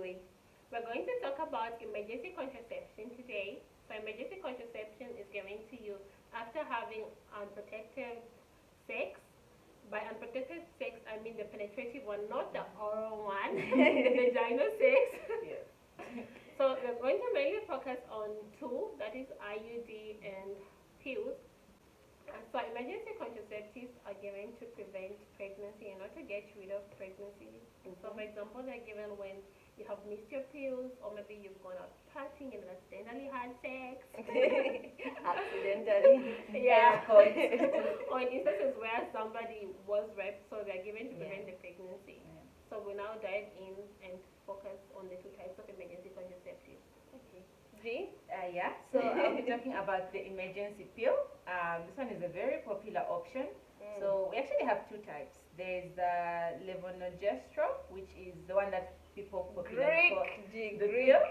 exactly. We're going to talk about emergency contraception today. So emergency contraception is given to you after having unprotected sex. By unprotected sex, I mean the penetrative one, not the oral one, the vaginal sex. Yes. So we're going to mainly focus on two, that is IUD and pills. So emergency contraceptives are given to prevent pregnancy and not to get rid of pregnancy. So for example, they're given when you have missed your pills, or maybe you've gone out partying and accidentally had sex. Accidentally. Yeah. Or in instances where somebody was raped, so they're given to prevent the pregnancy. Yeah. So we now dive in and focus on the two types of emergency contraceptives. Okay. G? Yeah. So I'll be talking about the emergency pill. This one is a very popular option. So we actually have two types. There's the levonorgestrel, which is the one that people popularly call the pill.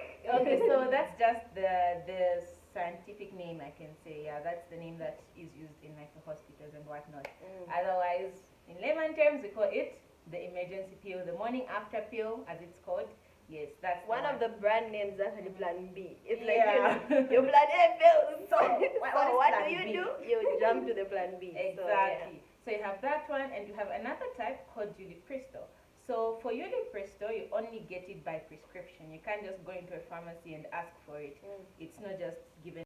Okay, so that's just the scientific name, I can say. Yeah, that's the name that is used in like the hospitals and whatnot. Otherwise, in layman terms, we call it the emergency pill, the morning after pill, as it's called. Yes, that's one of the brand names actually Plan B. It's like Yeah. your Plan A fails. So, what do you do? You jump to the Plan B. Exactly. So you have that one, and you have another type called Ulipristal. So for Ulipristal, you only get it by prescription. You can't just go into a pharmacy and ask for it. It's not just given.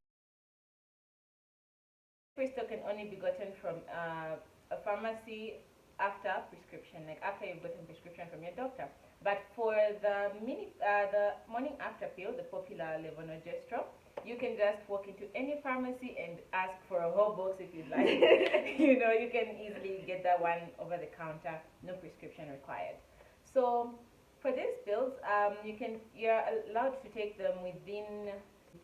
Ulipristal can only be gotten from a pharmacy after prescription, like after you've gotten prescription from your doctor. But for the morning after pill, the popular levonorgestrel, you can just walk into any pharmacy and ask for a whole box if you'd like. You know, you can easily get that one over the counter, no prescription required. So for these pills, you're allowed to take them within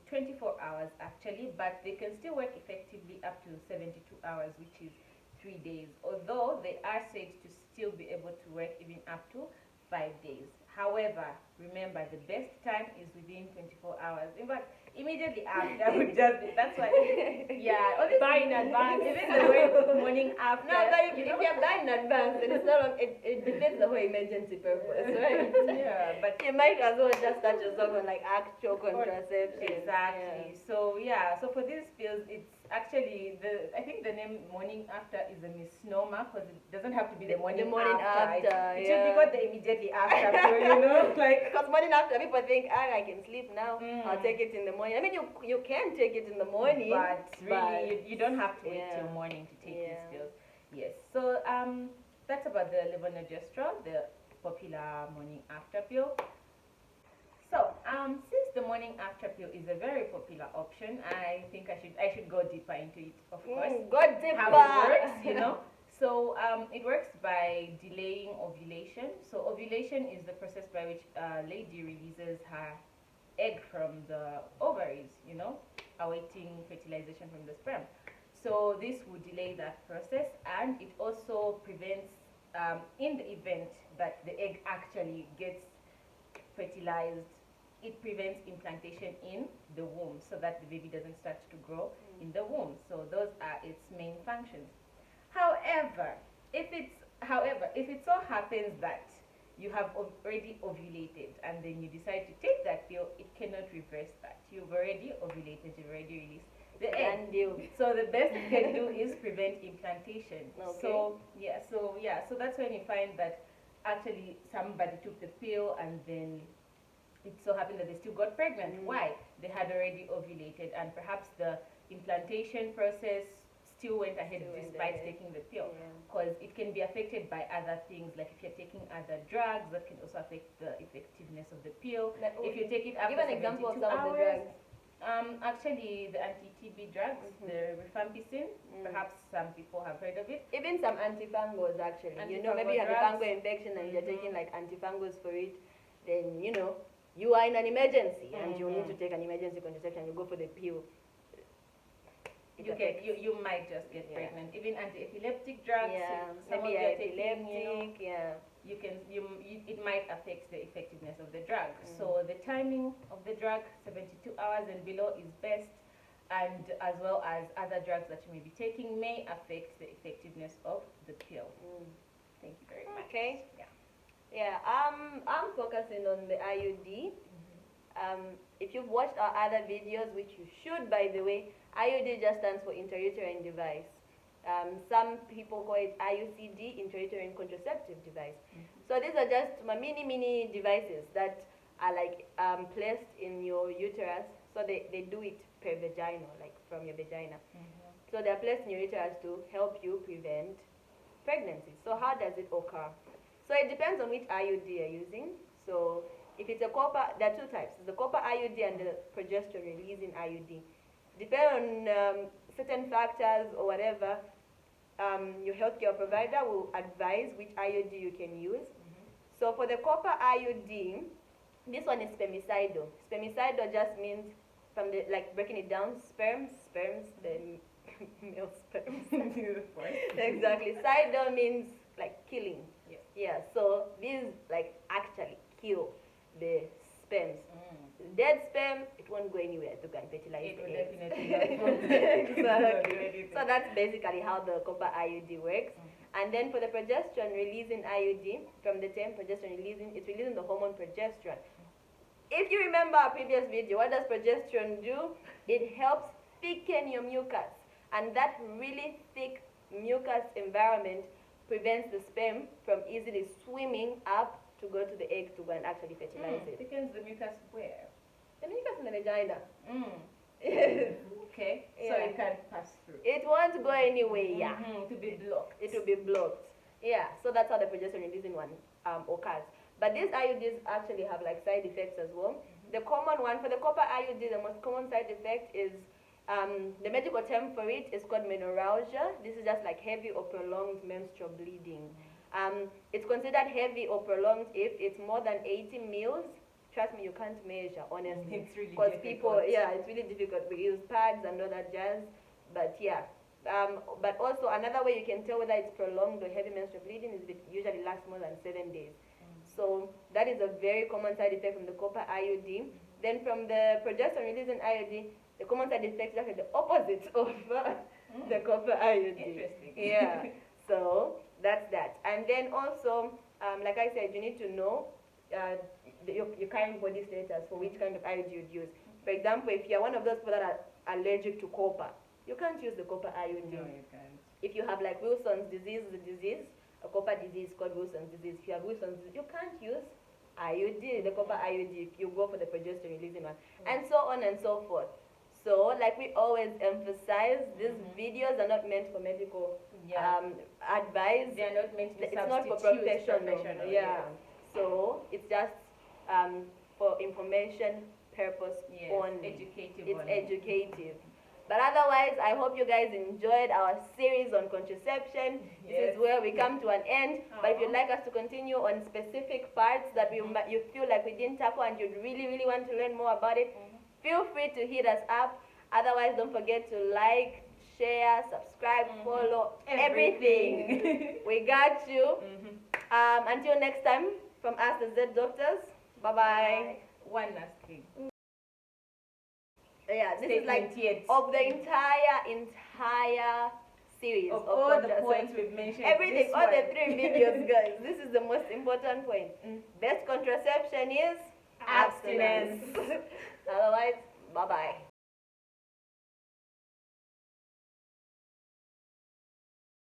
24 hours actually, but they can still work effectively up to 72 hours, which is 3 days. Although they are said to still be able to work even up to 5 days. However, remember the best time is within 24 hours. In fact, immediately after would just be, that's why. Yeah, Buy in advance. Even the way morning after. No, but if you're buying in advance, then it's not. It defeats the whole emergency purpose, right? Yeah, but you might as well just start yourself on like actual contraception. Exactly. Yeah. So so for these pills, it's actually I think the name morning after is a misnomer because it doesn't have to be the morning, after. It should be called the immediately after pill, you know, like because morning after people think, I can sleep now. I'll take it in the morning. I mean, you can take it in the morning, but really you don't have to wait till morning to take these pills. Yes. So that's about the levonorgestrel, the popular morning after pill. So, since the morning after pill is a very popular option, I think I should go deeper into it, of course. Go deeper. How it works, you know. So, it works by delaying ovulation. So, ovulation is the process by which a lady releases her egg from the ovaries, you know, awaiting fertilization from the sperm. So, this would delay that process, and it also prevents, in the event that the egg actually gets fertilized, it prevents implantation in the womb so that the baby doesn't start to grow in the womb. So those are its main functions. However, if it so happens that you have already ovulated and then you decide to take that pill, it cannot reverse that. You've already ovulated, you've already released the egg. So the best you can do is prevent implantation. Okay. So that's when you find that actually somebody took the pill and then it so happened that they still got pregnant. Why? They had already ovulated and perhaps the implantation process still went ahead despite taking the pill, because it can be affected by other things, like if you're taking other drugs that can also affect the effectiveness of the pill. If you take it after give an example of 72 some of the hours, drugs. Actually, the anti-TB drugs, the rifampicin, perhaps some people have heard of it. Even some antifungals, actually. You know, maybe you have a fungal infection and you're taking like antifungals for it, then, you know, you are in an emergency and you need to take an emergency contraception, you go for the pill. You might just get pregnant. Even anti-epileptic drugs, some maybe of you are taking, epileptic, it might affect the effectiveness of the drug. So the timing of the drug, 72 hours and below is best, and as well as other drugs that you may be taking may affect the effectiveness of the pill. Thank you very much. Okay. Yeah. Yeah, I'm focusing on the IUD. If you've watched our other videos, which you should, by the way, IUD just stands for intrauterine device. Some people call it IUCD, intrauterine contraceptive device. So these are just mini devices that are like placed in your uterus. So they do it per vagina, like from your vagina. So they're placed in your uterus to help you prevent pregnancy. So how does it occur? So it depends on which IUD you're using. So if it's a copper, there are two types: the copper IUD and the progesterone releasing IUD. Depending on certain factors or whatever, your healthcare provider will advise which IUD you can use. So for the copper IUD, this one is spermicidal. Spermicidal just means, from the, like breaking it down, sperms, the male sperms. Exactly. Cidal means like killing. Yeah, so these like actually kill the sperms. Dead sperm, it won't go anywhere to go and fertilize the eggs. Exactly. So that's basically how the copper IUD works. And then for the progesterone releasing IUD, from the term progesterone releasing, it's releasing the hormone progesterone. If you remember our previous video, what does progesterone do? It helps thicken your mucus. And that really thick mucus environment prevents the sperm from easily swimming up to go to the egg to go and actually fertilize it. Thickens the mucus where? The mucus in the vagina. Okay, Yeah. so it can't pass through. It won't go anywhere, yeah. It will be blocked. It will be blocked. Yeah, so that's how the progesterone releasing one occurs. But these IUDs actually have like side effects as well. The common one, for the copper IUD, the most common side effect is, the medical term for it is called menorrhagia. This is just like heavy or prolonged menstrual bleeding. It's considered heavy or prolonged if it's more than 80 mils. Trust me, you can't measure, honestly. It's really Because difficult. it's really difficult. We use pads and all that jazz. But yeah. But also another way you can tell whether it's prolonged or heavy menstrual bleeding is it usually lasts more than 7 days. So that is a very common side effect from the copper IUD. Then from the progesterone releasing IUD, the common side effect is actually the opposite of the copper IUD. Interesting. Yeah. So that's that. And then also, like I said, you need to know your current body status for which kind of IUD you'd use. For example, if you're one of those people that are allergic to copper, you can't use the copper IUD. No, you can't. If you have like Wilson's disease, a copper disease called Wilson's disease, if you have Wilson's disease, you can't use IUD, the copper IUD, you go for the progesterone releasing one, and so on and so forth. So, like we always emphasize, these videos are not meant for medical advice. They are not meant to It's not for professional. Yeah. So it's just for information purpose only. Educative. It's educative. But otherwise, I hope you guys enjoyed our series on contraception. This is where we come to an end. But if you'd like us to continue on specific parts that you feel like we didn't tackle and you'd really want to learn more about it, feel free to hit us up. Otherwise, don't forget to like, share, subscribe, follow, everything. We got you. Until next time, from us, the Z Doctors. Bye-bye. One last thing. Yeah, this is like of the entire series of all the points we've mentioned. Everything, all the 3 videos, guys. This is the most important point. Best contraception is abstinence. Otherwise, bye-bye.